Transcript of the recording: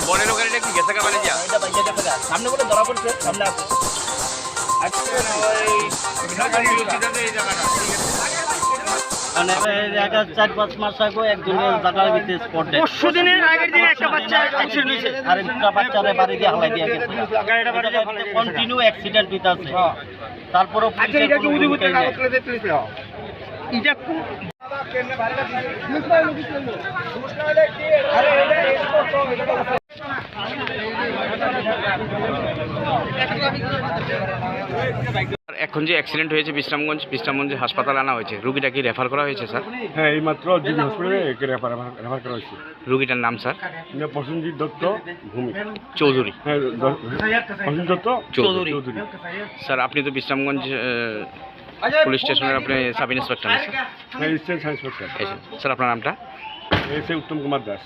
Bolero गाड़ी কি গেছে কাবালে যা এটা বাইরে দেখা যায় সামনে বলে ধরা পড়ছে সামনে আছে মানে এটা 4-5 মাস আগে একজনের জায়গার ভিতরে স্পট ডেড 10 দিনের আগের দিন একটা বাচ্চা অ্যাক্সিডেন্ট হয়েছে আর একটা বাচ্চারে বাড়ি দিয়ে হালাই দিয়ে গেছে গাড়িটা বাড়ি দিয়ে হালাই কন্টিনিউ অ্যাক্সিডেন্ট হইতাছে তারপরও আচ্ছা এটা কি উদি বুতে কাগজ করে দিতে লিখলো এটা কোন বাবা কেন বাড়িটা দিছে আরে এখন যে অ্যাক্সিডেন্ট হয়েছে বিশ্রামগঞ্জে হাসপাতালে আনা হয়েছে রোগীটা কি রেফার করা হয়েছে স্যার? হ্যাঁ এই মাত্র জিবি হসপিটালে রেফার করা হয়েছে। রোগীটার নাম স্যার? প্রসেনজিৎ দত্ত ভূমি চৌধুরী। হ্যাঁ প্রসেনজিৎ দত্ত চৌধুরী। স্যার আপনি তো বিশ্রামগঞ্জ পুলিশ স্টেশনের আপনি সাব ইন্সপেক্টর? হ্যাঁ ইনস্পেক্টর। স্যার আপনার নামটা? উত্তম কুমার দাস।